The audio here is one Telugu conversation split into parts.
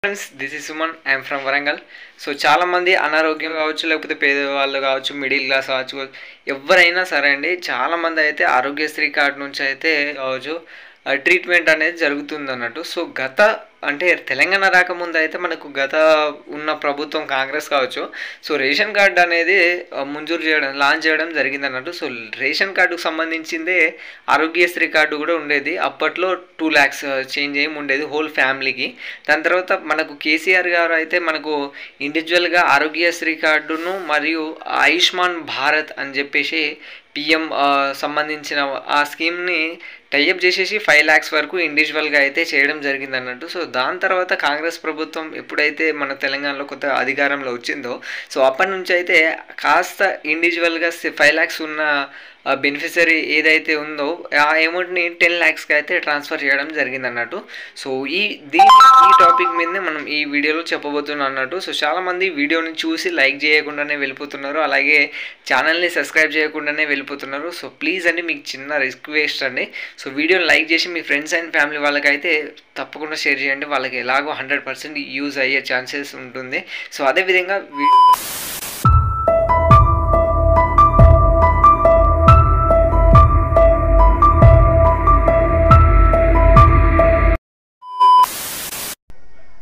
Friends, this is Suman. I'm from Warangal. So చాలామంది అనారోగ్యం కావచ్చు, లేకపోతే పేదవాళ్ళు కావచ్చు, మిడిల్ క్లాస్ కావచ్చు, ఎవరైనా సరే అండి, చాలామంది అయితే ఆరోగ్యశ్రీ కార్డు నుంచి అయితే కావచ్చు ట్రీట్మెంట్ అనేది జరుగుతుంది అన్నట్టు. సో అంటే తెలంగాణ రాకముందు అయితే మనకు ఉన్న ప్రభుత్వం కాంగ్రెస్ కావచ్చు, సో రేషన్ కార్డు అనేది లాంచ్ చేయడం జరిగింది అన్నట్టు. సో రేషన్ కార్డుకు సంబంధించిందే ఆరోగ్యశ్రీ కార్డు కూడా ఉండేది. అప్పట్లో 2 lakhs చేంజ్ ఏమి ఉండేది హోల్ ఫ్యామిలీకి. దాని తర్వాత మనకు కేసీఆర్ గారు అయితే మనకు ఇండివిజువల్గా ఆరోగ్యశ్రీ కార్డును మరియు ఆయుష్మాన్ భారత్ అని చెప్పేసి పిఎం సంబంధించిన ఆ స్కీమ్ని టైఅప్ చేసేసి 5 lakhs వరకు ఇండివిజువల్గా అయితే చేయడం జరిగింది అన్నట్టు. సో దాని తర్వాత కాంగ్రెస్ ప్రభుత్వం ఎప్పుడైతే మన తెలంగాణలో కొత్త అధికారంలో వచ్చిందో, సో అప్పటి నుంచి అయితే కాస్త ఇండివిజువల్గా 5 lakhs ఉన్న బెనిఫిషరీ ఏదైతే ఉందో ఆ అమౌంట్ని 10 lakhsకి అయితే ట్రాన్స్ఫర్ చేయడం జరిగింది అన్నట్టు. సో ఈ టాపిక్ మీదనే మనం ఈ వీడియోలో చెప్పబోతున్నాం అన్నట్టు. సో చాలామంది వీడియోని చూసి లైక్ చేయకుండానే వెళ్ళిపోతున్నారు, అలాగే ఛానల్ని సబ్స్క్రైబ్ చేయకుండానే వెళ్ళిపోతున్నారు. సో ప్లీజ్ అండి, మీకు చిన్న రిక్వెస్ట్ అండి. సో వీడియోని లైక్ చేసి మీ ఫ్రెండ్స్ అండ్ ఫ్యామిలీ వాళ్ళకైతే తప్పకుండా షేర్ చేయండి. వాళ్ళకి ఎలాగో 100% యూజ్ అయ్యే ఛాన్సెస్ ఉంటుంది. సో అదేవిధంగా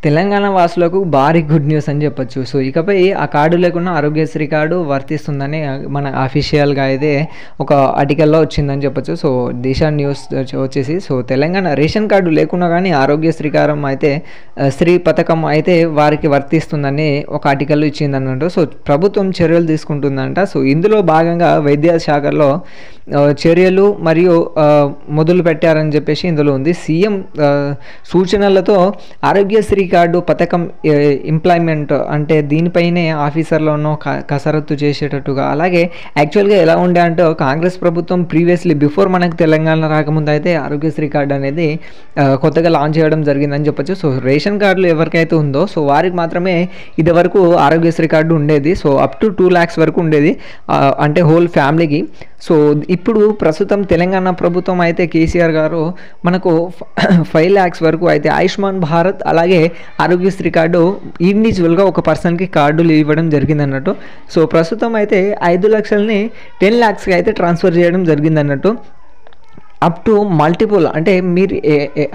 తెలంగాణ వాసులకు భారీ గుడ్ న్యూస్ అని చెప్పొచ్చు. సో ఇకపై ఆ కార్డు లేకుండా ఆరోగ్యశ్రీ కార్డు వర్తిస్తుందని మన అఫీషియల్గా అయితే ఒక ఆర్టికల్లో వచ్చిందని చెప్పొచ్చు. సో దిశ న్యూస్ వచ్చేసి, సో తెలంగాణ రేషన్ కార్డు లేకుండా కానీ ఆరోగ్యశ్రీ కార్డు అయితే శ్రీ పథకం అయితే వారికి వర్తిస్తుందని ఒక ఆర్టికల్లో ఇచ్చిందన్నట్టు. సో ప్రభుత్వం చర్యలు తీసుకుంటుందంట. సో ఇందులో భాగంగా వైద్య శాఖలో చర్యలు మరియు మొదలు పెట్టారని చెప్పేసి ఇందులో ఉంది. సీఎం సూచనలతో ఆరోగ్యశ్రీ కార్డు పథకం ఇంప్లాయ్మెంట్ అంటే దీనిపైనే ఆఫీసర్లను కసరత్తు చేసేటట్టుగా, అలాగే యాక్చువల్గా ఎలా ఉండే అంటే కాంగ్రెస్ ప్రభుత్వం ప్రీవియస్లీ బిఫోర్ మనకు తెలంగాణ రాకముందు అయితే ఆరోగ్యశ్రీ కార్డు అనేది కొత్తగా లాంచ్ చేయడం జరిగిందని చెప్పొచ్చు. సో రేషన్ కార్డులు ఎవరికైతే ఉందో సో వారికి మాత్రమే ఇది వరకు ఆరోగ్యశ్రీ కార్డు ఉండేది. సో అప్ టు 2 lakhs వరకు ఉండేది, అంటే హోల్ ఫ్యామిలీకి. సో ఇప్పుడు ప్రస్తుతం తెలంగాణ ప్రభుత్వం అయితే కేసీఆర్ గారు మనకు 5 lakhs వరకు అయితే ఆయుష్మాన్ భారత్ అలాగే ఆరోగ్యశ్రీ కార్డు ఇండివిజువల్గా ఒక పర్సన్కి కార్డులు ఇవ్వడం జరిగింది అన్నట్టు. సో ప్రస్తుతం అయితే 5 లక్షలని 10 lakhsకి అయితే ట్రాన్స్ఫర్ చేయడం జరిగింది అన్నట్టు. అప్ టు మల్టిపుల్ అంటే మీరు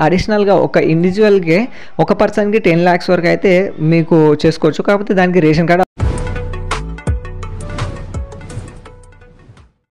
అడిషనల్గా ఒక ఇండివిజువల్కి ఒక పర్సన్కి 10 lakhs వరకు అయితే మీకు చేసుకోవచ్చు. కాకపోతే దానికి రేషన్ కార్డు